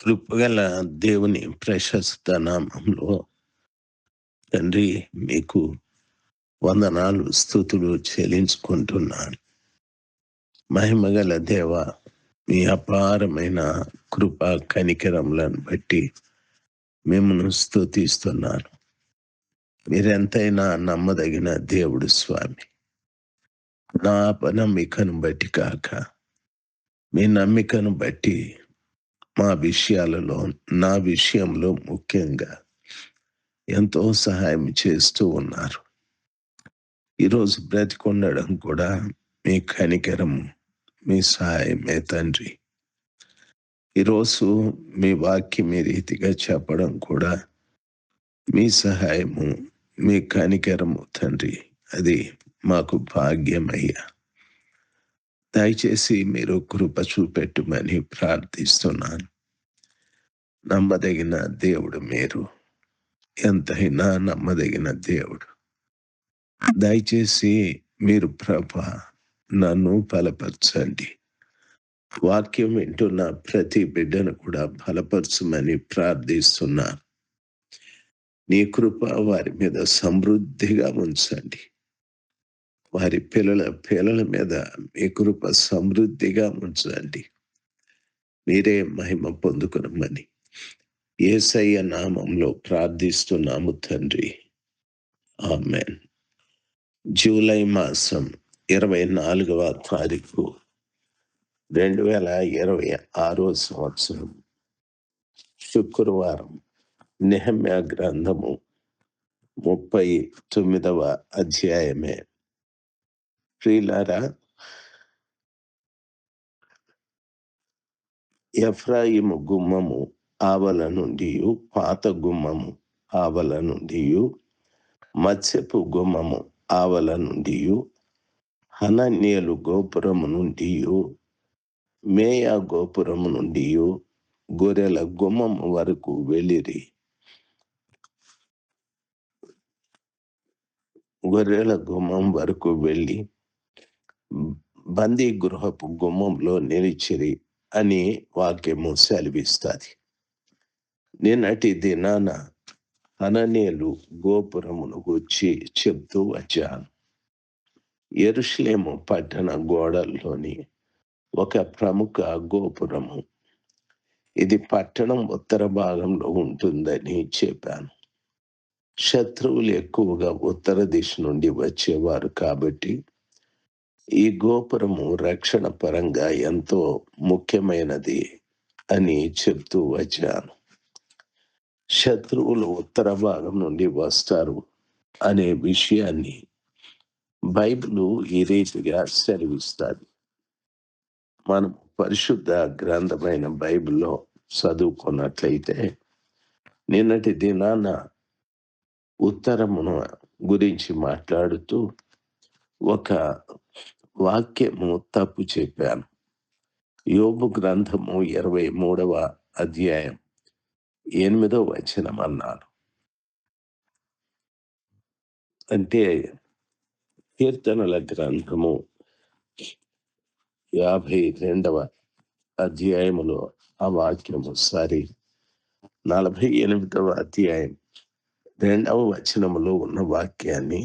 కృపగల దేవుని ప్రశస్త నామంలో తండ్రి మీకు వందనాలు స్తుతులు చెల్లించుకుంటున్నాను. మహిమగల దేవ, మీ అపారమైన కృప కనికరములను బట్టి మిమ్మల్ని స్తుతిస్తున్నాను. మీరెంతైనా నమ్మదగిన దేవుడు స్వామి. నా అపనమ్మికను బట్టి కాక మీ నమ్మికను బట్టి నా విషయంలో ముఖ్యంగా ఎంతో సహాయం చేస్తూ ఉన్నారు. ఈరోజు బ్రతికుండడం కూడా మీ కనికరము, మీ సహాయమే తండ్రి. ఈరోజు మీ వాక్యం ఈ రీతిగా చెప్పడం కూడా మీ సహాయము, మీ కనికరము తండ్రి. అది మాకు భాగ్యమయ్యా. దయచేసి మీరు కృప చూపెట్టుమని ప్రార్థిస్తున్నాను. నమ్మదగిన దేవుడు మీరు, ఎంతైనా నమ్మదగిన దేవుడు. దయచేసి మీరు ప్రభా నన్ను బలపరచండి. వాక్యం వింటున్న ప్రతి బిడ్డను కూడా బలపరచమని ప్రార్థిస్తున్నాను. నీ కృప వారి మీద సమృద్ధిగా ఉంచండి. వారి పిల్లల మీద మీ కృప సమృద్ధిగా ఉంచండి. మీరే మహిమ పొందుకునమని యేసయ్య నామంలో ప్రార్థిస్తున్నాము తండ్రి. ఆమేన్. జూలై మాసం 24వ తారీఖు 2026 సంవత్సరం శుక్రవారం. నెహెమ్యా గ్రంథము 39వ అధ్యాయమే. ప్రియులారా, ఎఫ్రాయిము గుమ్మము ఆవల నుండి, పాత గుమ్మము ఆవల నుండి, మత్స్యపు గుమ్మము ఆవల నుండి, హనన్యేలు గోపురము నుండి, మేయా గోపురము నుండి గొర్రెల గుమ్మము వరకు వెళ్ళిరి. గొర్రెల గుమ్మం వరకు వెళ్ళి బందీ గృహపు గుమ్మంలో నిలిచిరి అని వాక్యము సెలవిస్తుంది. నిన్నటి దినాన హనన్యేలు గోపురమును గూర్చి చెప్తూ వచ్చాను. యెరూషలేము పట్టణ గోడల్లోని ఒక ప్రముఖ గోపురము. ఇది పట్టణం ఉత్తర భాగంలో ఉంటుందని చెప్పాను. శత్రువులు ఎక్కువగా ఉత్తర దిశ నుండి వచ్చేవారు కాబట్టి ఈ గోపురము రక్షణ పరంగా ఎంతో ముఖ్యమైనది అని చెప్తూ వచ్చాను. శత్రువులు ఉత్తర భాగం నుండి వస్తారు అనే విషయాన్ని బైబిలు ఈ రీతిగా సెలవిస్తుంది. మనం పరిశుద్ధ గ్రంథమైన బైబిల్లో చదువుకున్నట్లయితే నిన్నటి దినాన ఉత్తరమును గురించి మాట్లాడుతూ ఒక వాక్యము తప్పు చెప్పాను. యోబు గ్రంథము 23వ అధ్యాయం 8వ వచనం అన్నాను. అంటే కీర్తనల గ్రంథము 52వ అధ్యాయములో ఆ వాక్యము 48వ అధ్యాయం 2వ వచనములో ఉన్న వాక్యాన్ని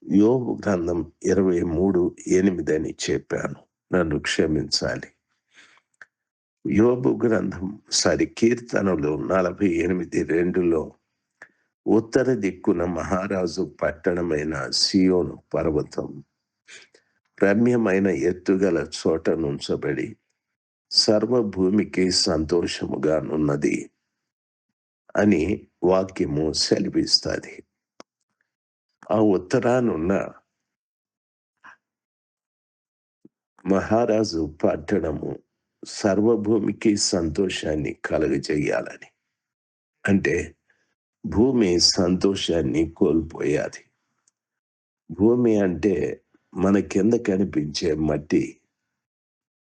యోబు గ్రంథం 23:8 అని చెప్పాను. నన్ను క్షమించాలి. యోబు గ్రంథం కీర్తనలు 48:2లో ఉత్తర దిక్కున మహారాజు పట్టణమైన సియోను పర్వతం రమ్యమైన ఎత్తుగల చోట నుంచబడి సర్వభూమికి సంతోషముగా నున్నది అని వాక్యము సెలవిస్తుంది. ఆ ఉత్తరానున్న మహారాజు పట్టణము సర్వభూమికి సంతోషాన్ని కలుగజేయాలని, అంటే భూమి సంతోషాన్ని కోల్పోయాది. భూమి అంటే మన కింద కనిపించే మట్టి.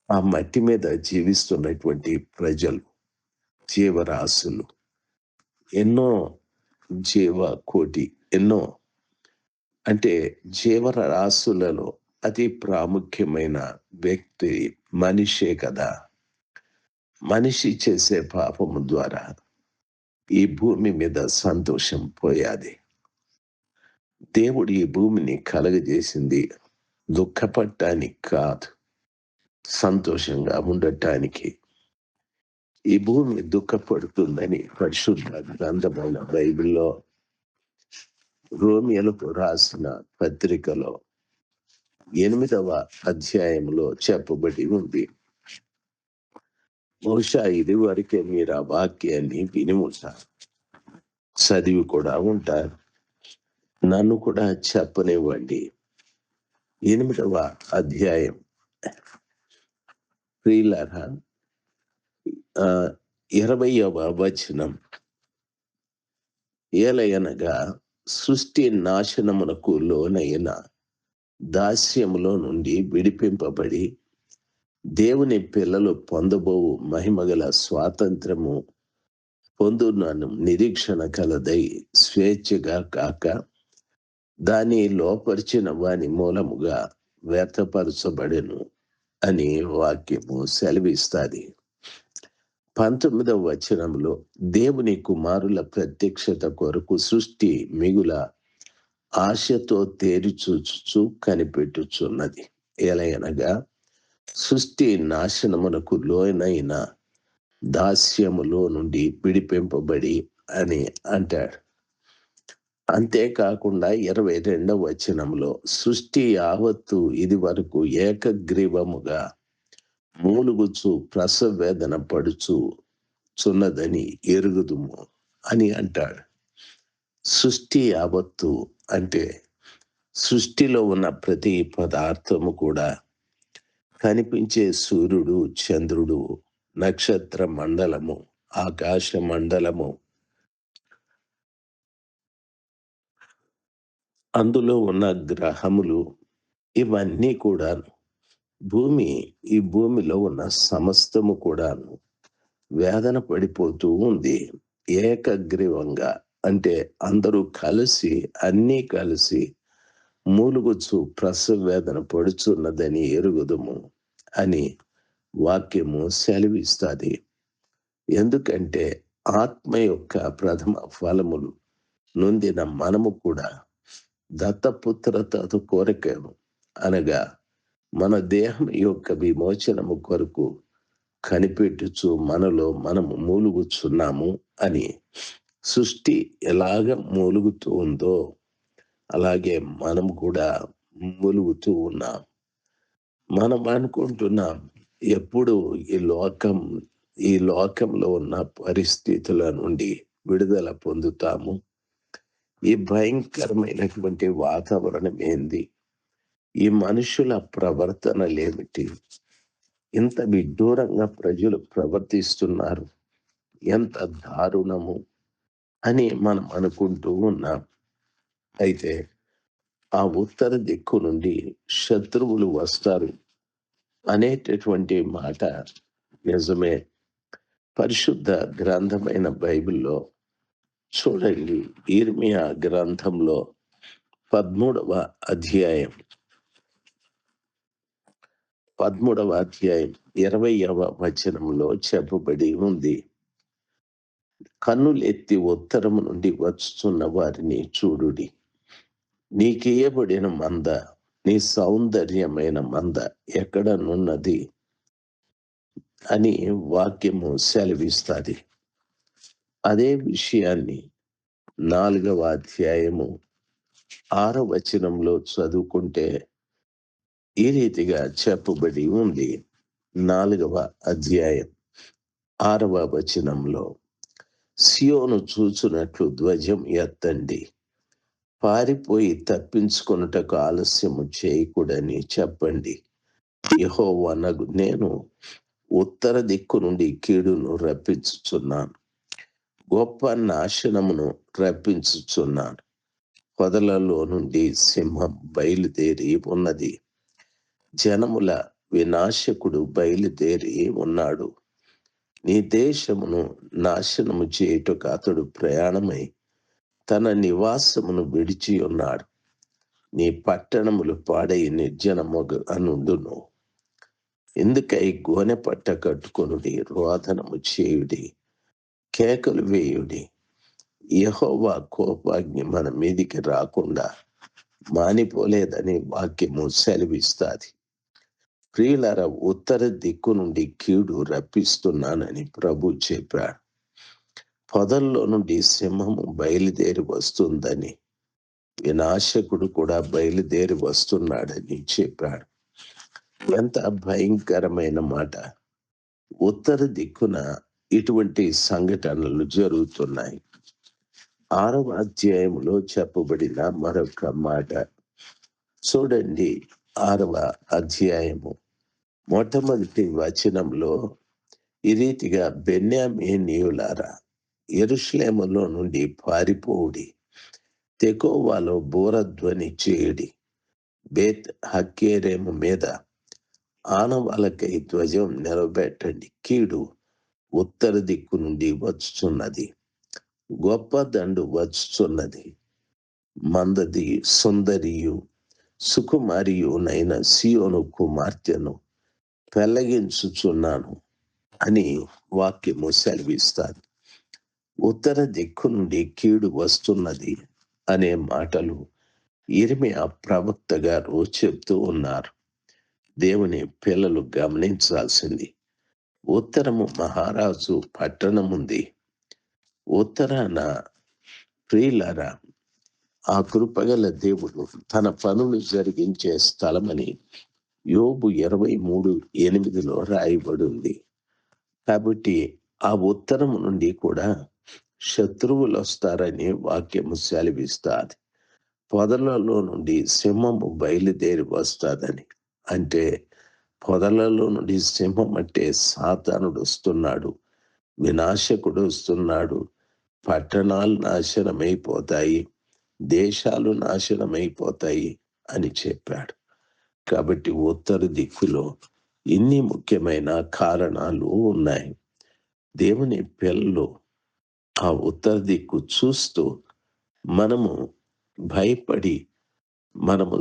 ఆ మట్టి మీద జీవిస్తున్నటువంటి ప్రజలు, జీవరాశులు, ఎన్నో జీవకోటి, ఎన్నో అంటే జీవరాశులలో అతి ప్రాముఖ్యమైన వ్యక్తి మనిషే కదా. మనిషి చేసే పాపము ద్వారా ఈ భూమి మీద సంతోషం పోయాది. దేవుడు ఈ భూమిని కలగజేసింది దుఃఖపడటానికి కాదు, సంతోషంగా ఉండటానికి. ఈ భూమి దుఃఖపడుతుందని పరిశుద్ధ గ్రంథమైన బైబిల్లో రోమియోలకు రాసిన పత్రికలో 8వ అధ్యాయంలో చెప్పబడి ఉంది. బహుశా ఇది వరకే మీరు ఆ వాక్యాన్ని విని ఉంటారు, చదివి కూడా ఉంటారు. నన్ను కూడా చెప్పనివ్వండి. 8వ అధ్యాయం ప్రియులారా, 20వ వచనం, ఏలయనగా సృష్టి నాశనమునకు లోనైన దాస్యములో నుండి విడిపింపబడి దేవుని పిల్లలు పొందబోవు మహిమగల స్వాతంత్రము పొందునను నిరీక్షణ కలదై స్వేచ్ఛగా కాక దాని లోపరిచిన వాని మూలముగా వ్యర్థపరచబడెను అని వాక్యము సెలవిస్తుంది. 19వ వచనంలో దేవుని కుమారుల ప్రత్యక్షత కొరకు సృష్టి మిగుల ఆశతో తేరిచూచుచు కనిపెట్టుచున్నది. ఎలయనగా సృష్టి నాశనమునకు లోనైన దాస్యములో నుండి విడిపింపబడి అని అంటాడు. అంతేకాకుండా 22వ వచనంలో సృష్టి యావత్తు ఇది వరకు ఏకగ్రీవముగా మూలుగుచు ప్రసవేదన పడుచు చున్నదని ఎరుగుదుము అని అంటాడు. సృష్టి యావత్తు అంటే సృష్టిలో ఉన్న ప్రతి పదార్థము కూడా, కనిపించే సూర్యుడు, చంద్రుడు, నక్షత్ర మండలము, ఆకాశ మండలము, అందులో ఉన్న గ్రహములు, ఇవన్నీ కూడా ఈ భూమిలో ఉన్న సమస్తము కూడాను వేదన పడిపోతూ ఉంది. ఏకగ్రీవంగా అంటే అందరూ కలిసి, అన్నీ కలిసి మూలుగుచు ప్రసవేదన పడుచున్నదని ఎరుగుదుము అని వాక్యము సెలవిస్తుంది. ఎందుకంటే ఆత్మ యొక్క ప్రథమ ఫలములు నొందిన మనము కూడా దత్తపుత్రత కోరిక అనగా మన దేహం యొక్క విమోచనము కొరకు కనిపెట్టుచు మనలో మనము మూలుగుచున్నాము అని. సృష్టి ఎలాగ మూలుగుతూ ఉందో అలాగే మనం కూడా మూలుగుతూ ఉన్నాం. మనం అనుకుంటున్నాం ఎప్పుడు ఈ లోకంలో ఉన్న పరిస్థితుల నుండి విడుదల పొందుతాము, ఈ భయంకరమైనటువంటి వాతావరణం ఏంది, ఈ మనుషుల ప్రవర్తనలేమిటి, ఇంత విడ్డూరంగా ప్రజలు ప్రవర్తిస్తున్నారు, ఎంత దారుణము అని మనం అనుకుంటూ ఉన్నాం. అయితే ఆ ఉత్తర దిక్కు నుండి శత్రువులు వస్తారు అనేటటువంటి మాట నిజమే. పరిశుద్ధ గ్రంథమైన బైబిల్లో చూడండి, ఇర్మియా గ్రంథంలో 13వ అధ్యాయం 20వ వచనంలో చెప్పబడి ఉంది. కన్నులెత్తి ఉత్తరము నుండి వచ్చుచున్న వారిని చూడుడి, నీకియబడిన మంద, నీ సౌందర్యమైన మంద ఎక్కడనున్నది అని వాక్యము సెలవిస్తుంది. అదే విషయాన్ని 4వ అధ్యాయము 6వ వచనంలో చదువుకుంటే ఈ రీతిగా చెప్పబడి ఉంది. 4వ అధ్యాయం 6వ వచనంలో, సియోను చూచునట్లు ధ్వజం ఎత్తండి, పారిపోయి తప్పించుకొనుటకు ఆలస్యము చేయకూడని చెప్పండి. యెహోవానగు నేను ఉత్తర దిక్కు నుండి కీడును రప్పించుచున్నాను, గొప్ప నాశనమును రప్పించుచున్నాను. పొదలలో నుండి సింహం బయలుదేరి ఉన్నది, జనముల వినాశకుడు బయలుదేరి ఉన్నాడు. నీ దేశమును నాశనము చేయుటకు అతడు ప్రయాణమై తన నివాసమును విడిచి ఉన్నాడు. నీ పట్టణములు పాడై నిర్జనముగా నుండును. ఎందుకై గోనె పట్ట కట్టుకొనుడి, రోదనము చేయుడి, కేకలు వేయుడి. యెహోవా కోపాగ్ని మన మీదికి రాకుండా మానిపోలేదని వాక్యము సెలవిస్తాది. ప్రియులారా, ఉత్తర దిక్కు నుండి కీడు రప్పిస్తున్నానని ప్రభు చెప్పాడు. పొదల్లో నుండి సింహము బయలుదేరి వస్తుందని, వినాశకుడు కూడా బయలుదేరి వస్తున్నాడని చెప్పాడు. ఎంత భయంకరమైన మాట! ఉత్తర దిక్కున ఇటువంటి సంఘటనలు జరుగుతున్నాయి. 6వ అధ్యాయంలో చెప్పబడిన మరొక మాట చూడండి. 6వ అధ్యాయము మొట్టమొదటి వచనంలో ఈ రీతిగా, బెన్యామీనీయులారా, యెరూషలేములో నుండి పారిపోవుడి, తెకోవలో బూరధ్వని చేయుడి, బేత్ హక్కెరెము మీద ఆనవాళ్ళకై ధ్వజం నిలబెట్టండి. కీడు ఉత్తర దిక్కు నుండి వచ్చుచున్నది, గొప్ప దండు వచ్చుచున్నది. మందది సుందరియు సుకుమారియునైన సియోను కుమార్తెను పెళ్లగించుచున్నాను అని వాక్యము సెలవిస్తాను. ఉత్తర దిక్కు నుండి కీడు వస్తున్నది అనే మాటలు యిర్మీయా ప్రవక్త గారు చెప్తూ ఉన్నారు. దేవుని పిల్లలు గమనించాల్సింది, ఉత్తరము మహారాజు పట్టణముంది. ఉత్తరాన ప్రియులారా, ఆ కృపగల దేవుడు తన పనులు జరిగించే స్థలమని యోబు 23:8 రాయబడి ఉంది. కాబట్టి ఆ ఉత్తరం నుండి కూడా శత్రువులు వస్తారని వాక్యము సెలవిస్తాది. పొదలలో నుండి సింహము బయలుదేరి వస్తాదని. అంటే పొదలలో నుండి సింహం అంటే సాతానుడు వస్తున్నాడు, వినాశకుడు వస్తున్నాడు, పట్టణాలు నాశనమైపోతాయి, దేశాలు నాశనమైపోతాయి అని చెప్పాడు. కాబట్టి ఉత్తర దిక్కులో ఇన్ని ముఖ్యమైన కారణాలు ఉన్నాయి. దేవుని పిల్లలు ఆ ఉత్తర దిక్కు చూస్తూ మనము భయపడి, మనము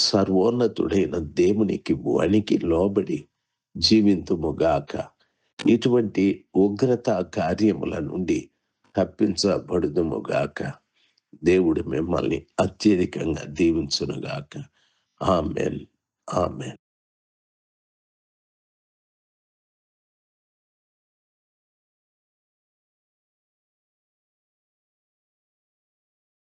సర్వోన్నతుడైన దేవునికి వణికి లోబడి జీవింతుముగాక. ఇటువంటి ఉగ్రత కార్యముల నుండి తప్పించబడుదుముగాక. దేవుడు మిమ్మల్ని అత్యధికంగా దీవించునుగాక. ఆమేన్. ఆమేన్.